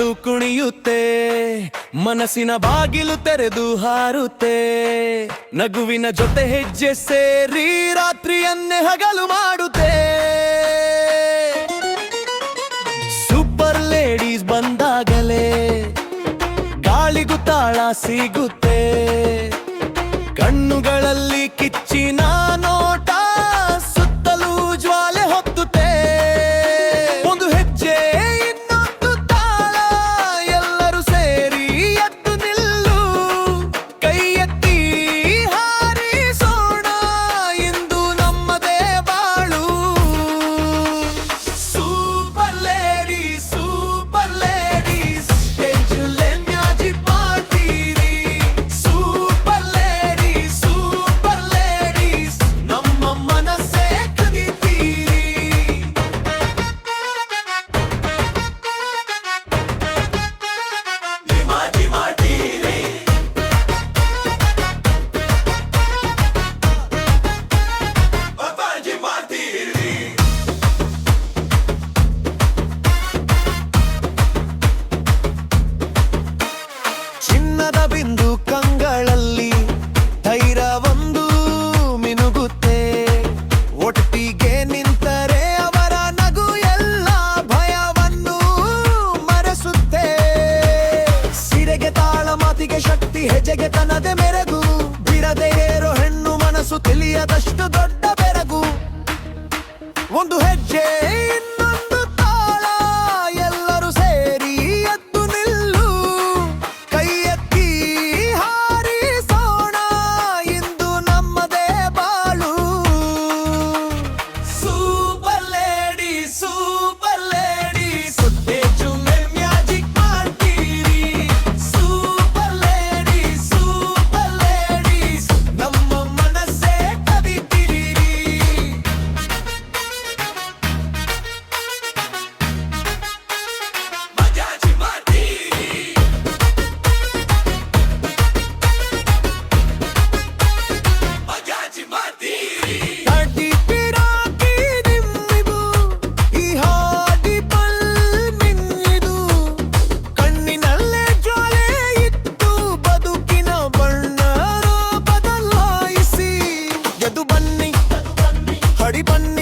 ಕಣ್ಣುಗಳು ಕುಣಿಯುತ್ತೆ, ಮನಸ್ಸಿನ ಬಾಗಿಲು ತೆರೆದು ಹಾರುತ್ತೆ. ನಗುವಿನ ಜೊತೆ ಹೆಜ್ಜೆ ಸೇರಿ ರಾತ್ರಿಯನ್ನೇ ಹಗಲು ಮಾಡುತ್ತೆ. ಸೂಪರ್ ಲೇಡೀಸ್ ಬಂದಾಗಲೇ ಗಾಳಿಗೂ ತಾಳ ಸಿಗುತ್ತೆ. ಕಣ್ಣುಗಳಲ್ಲಿ ಕಿಚ್ಚಿನ ನೋಟ, ಸುತ್ತಲೂ ಜ್ವಾಲೆ ಹೊತ್ತುತ್ತೆ. ಒಂದು ಹೆಜ್ಜೆ ಇನ್ನೊಂದು ತಾಳ, ಎಲ್ಲರೂ ಸೇರಿ ಎದ್ದು ನಿಲ್ಲು. ಕೈ ಎತ್ತಿ ಹಾರಿಸೋಣ, ಇಂದು ನಮ್ಮದೇ ಬಾಳು. ಸೂಪರ್ ಲೇಡೀಸ್, ಸೂಪರ್ ಲೇಡೀಸ್, ಹೆಜ್ಜೆಲೆ ಮ್ಯಾಜಿಕ್ ಮಾಡ್ತೀರಿ. ಸೂಪರ್ ಲೇಡೀಸ್, ಸೂಪರ್ ಲೇಡೀಸ್, ನಮ್ಮ ಮನಸ್ಸೇ ಕದಿತೀರಿ. ಮ್ಯಾಜಿಕ್ ಮಾಡ್ತೀರಿ. ಮ್ಯಾಜಿಕ್ ಮಾಡ್ತೀರಿ. ಚಿನ್ನದ ಬಿಂದು ಕಂಗಳಲ್ಲಿ ಧೈರ್ಯವೊಂದು ಮಿನುಗುತ್ತೆ. ಒಟ್ಟಿಗೆ ನಿಂತರೆ ಅವರ ನಗು ಎಲ್ಲ ಭಯವನ್ನು ಮರೆಸುತ್ತೆ. ಸಿರೆಗೆ ತಾಳ, ಮಾತಿಗೆ ಶಕ್ತಿ, ಹೆಜ್ಜೆಗೆ ತನ್ನದೆ ಮೆರಗು. ಬಿರದೆ ಏರೋ ಹೆಣ್ಣು ಮನಸ್ಸು ತಿಳಿಯದಷ್ಟು ದೊಡ್ಡ ಬೆರಗು. ಒಂದು ಹೆಜ್ಜೆ ಇನ್ನೊಂದು ತಾಳ, ಎಲ್ಲರೂ ಸೇರಿ ಎದ್ದು ನಿಲ್ಲು. ಕೈ ಎತ್ತಿ ಹಾರಿಸೋಣ, ಇಂದು ನಮ್ಮದೇ ಬಾಳು. ಸೂಪರ್ ಲೇಡೀಸ್, ಸೂಪರ್ ಲೇಡೀಸ್, ಹೆಜ್ಜೆಲೆ ಮ್ಯಾಜಿಕ್ ಮಾಡ್ತೀರಿ. ಸೂಪರ್ ಲೇಡೀಸ್, ಸೂಪರ್ ಲೇಡೀಸ್, ನಮ್ಮ ಮನಸ್ಸೇ ಕದಿತೀರಿ. ಮ್ಯಾಜಿಕ್ ಮಾಡ್ತೀರಿ. ಮ್ಯಾಜಿಕ್ ಮಾಡ್ತೀರಿ. ಹಾಡಿ ಪಿರಾಕಿ ನಿಮ್ಮಿದು, ಈ ಹಾಡಿ ಪಲ್ಮಿನ್ನಿದು. ಕಣ್ಣಿನಲ್ಲೇ ಜ್ವಾಲೆ ಇತ್ತು, ಬದುಕಿನ ಬಣ್ಣ ಬದಲಾಯಿಸಿ. ಎದು ಬನ್ನಿ, ಹಡಿ ಬನ್ನಿ.